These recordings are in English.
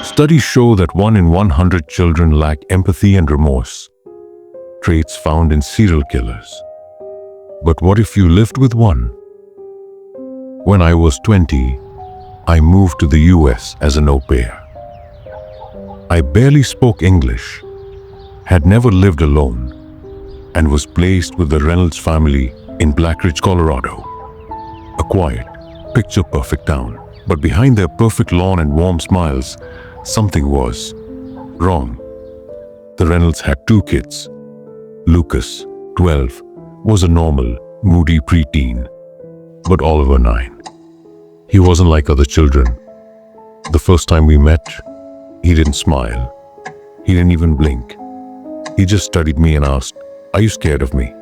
Studies show that 1 in 100 children lack empathy and remorse, traits found in serial killers. But what if you lived with one? When I was 20, I moved to the US as an au pair. I barely spoke English, had never lived alone, and was placed with the Reynolds family in Black Ridge, Colorado. A quiet, picture-perfect town. But behind their perfect lawn and warm smiles, something was wrong. The Reynolds had 2 kids. Lucas, 12, was a normal, moody preteen, but Oliver, 9. He wasn't like other children. The first time we met, he didn't smile. He didn't even blink. He just studied me and asked, "Are you scared of me?"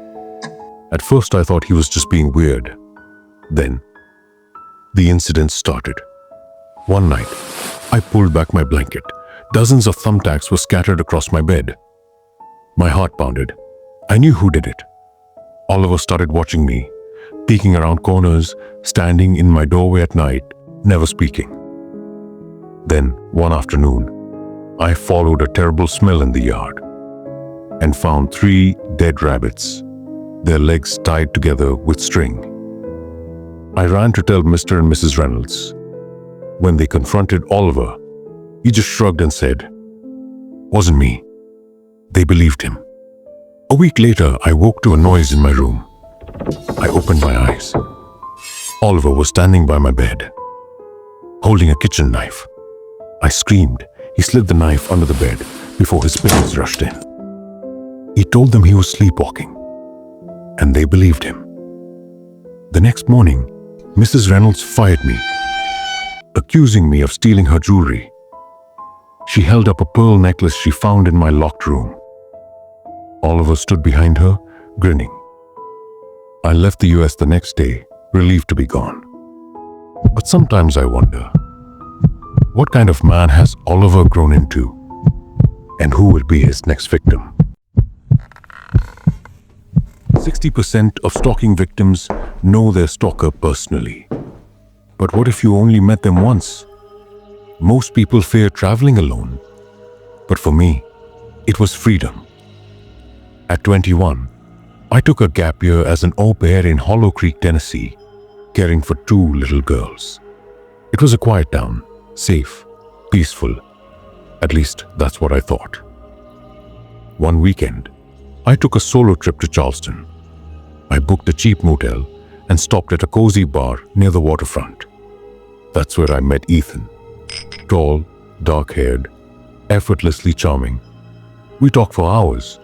At first I thought he was just being weird. Then, the incident started. One night, I pulled back my blanket. Dozens of thumbtacks were scattered across my bed. My heart pounded. I knew who did it. Oliver started watching me, peeking around corners, standing in my doorway at night, never speaking. Then, one afternoon, I followed a terrible smell in the yard and found 3 dead rabbits, their legs tied together with string. I ran to tell Mr. and Mrs. Reynolds. When they confronted Oliver, he just shrugged and said, "Wasn't me." They believed him. A week later, I woke to a noise in my room. I opened my eyes. Oliver was standing by my bed, holding a kitchen knife. I screamed. He slid the knife under the bed before his parents rushed in. He told them he was sleepwalking, and they believed him. The next morning, Mrs. Reynolds fired me, accusing me of stealing her jewelry. She held up a pearl necklace she found in my locked room. Oliver stood behind her, grinning. I left the US the next day, relieved to be gone. But sometimes I wonder, what kind of man has Oliver grown into? And who will be his next victim? 60% of stalking victims know their stalker personally. But what if you only met them once? Most people fear traveling alone. But for me, it was freedom. At 21, I took a gap year as an au pair in Hollow Creek, Tennessee, caring for 2 little girls. It was a quiet town, safe, peaceful. At least that's what I thought. One weekend, I took a solo trip to Charleston. I booked a cheap motel and stopped at a cozy bar near the waterfront. That's where I met Ethan. Tall, dark-haired, effortlessly charming. We talked for hours.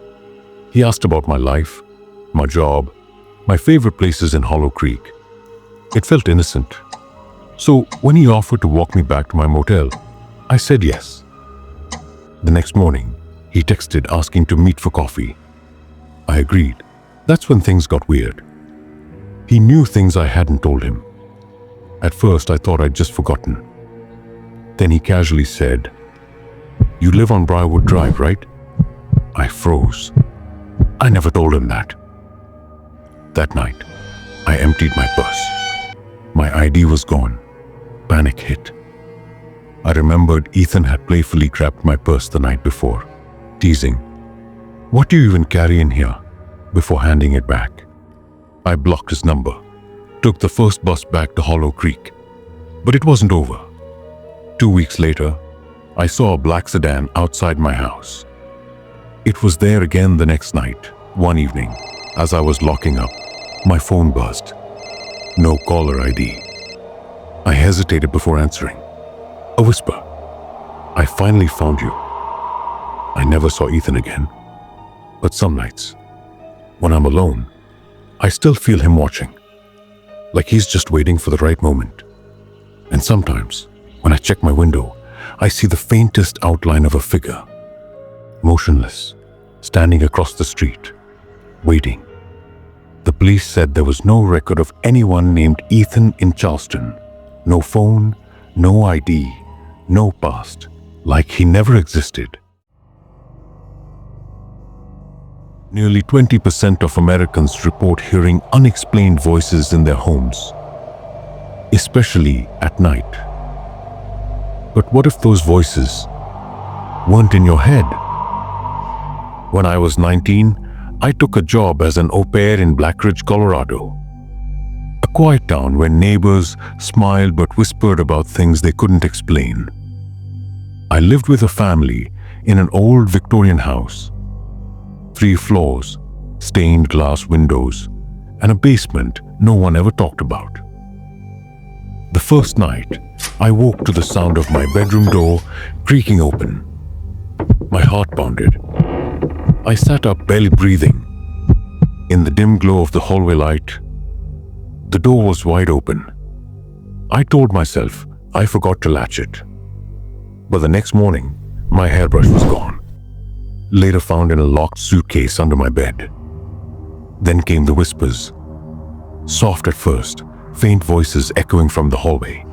He asked about my life, my job, my favorite places in Hollow Creek. It felt innocent. So when he offered to walk me back to my motel, I said yes. The next morning, he texted asking to meet for coffee. I agreed. That's when things got weird. He knew things I hadn't told him. At first, I thought I'd just forgotten. Then he casually said, "You live on Briarwood Drive, right?" I froze. I never told him that. That night, I emptied my purse. My ID was gone. Panic hit. I remembered Ethan had playfully grabbed my purse the night before, teasing, "What do you even carry in here?" before handing it back. I blocked his number, took the first bus back to Hollow Creek. But it wasn't over. 2 weeks later, I saw a black sedan outside my house. It was there again the next night. One evening, as I was locking up, my phone buzzed. No caller ID. I hesitated before answering. A whisper. "I finally found you." I never saw Ethan again. But some nights, when I'm alone, I still feel him watching, like he's just waiting for the right moment. And sometimes, when I check my window, I see the faintest outline of a figure, motionless, standing across the street, waiting. The police said there was no record of anyone named Ethan in Charleston. No phone, no ID, no past, like he never existed. Nearly 20% of Americans report hearing unexplained voices in their homes, especially at night. But what if those voices weren't in your head? When I was 19, I took a job as an au pair in Black Ridge, Colorado. A quiet town where neighbors smiled but whispered about things they couldn't explain. I lived with a family in an old Victorian house. 3 floors, stained glass windows, and a basement no one ever talked about. The first night, I woke to the sound of my bedroom door creaking open. My heart pounded. I sat up, barely breathing. In the dim glow of the hallway light, the door was wide open. I told myself I forgot to latch it. But the next morning, my hairbrush was gone, later found in a locked suitcase under my bed. Then came the whispers. Soft at first, faint voices echoing from the hallway.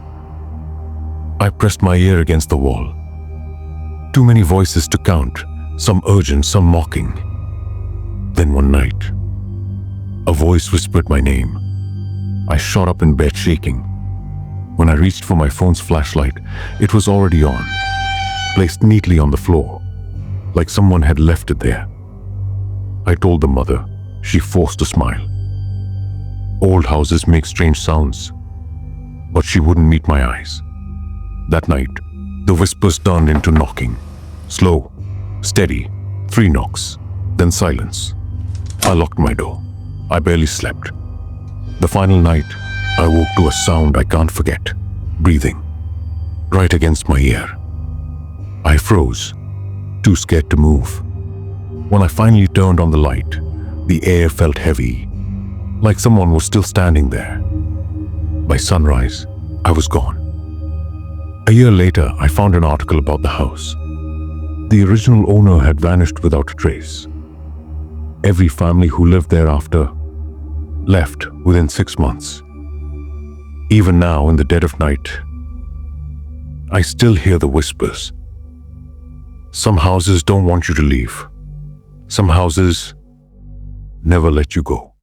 I pressed my ear against the wall. Too many voices to count, some urgent, some mocking. Then one night, a voice whispered my name. I shot up in bed shaking. When I reached for my phone's flashlight, it was already on, placed neatly on the floor, like someone had left it there. I told the mother. She forced a smile. Old houses make strange sounds, but she wouldn't meet my eyes. That night, the whispers turned into knocking. Slow, steady, 3 knocks, then silence. I locked my door. I barely slept. The final night, I woke to a sound I can't forget. Breathing. Right against my ear. I froze, too scared to move. When I finally turned on the light, the air felt heavy, like someone was still standing there. By sunrise, I was gone. A year later, I found an article about the house. The original owner had vanished without a trace. Every family who lived thereafter left within 6 months. Even now, in the dead of night, I still hear the whispers. Some houses don't want you to leave. Some houses never let you go.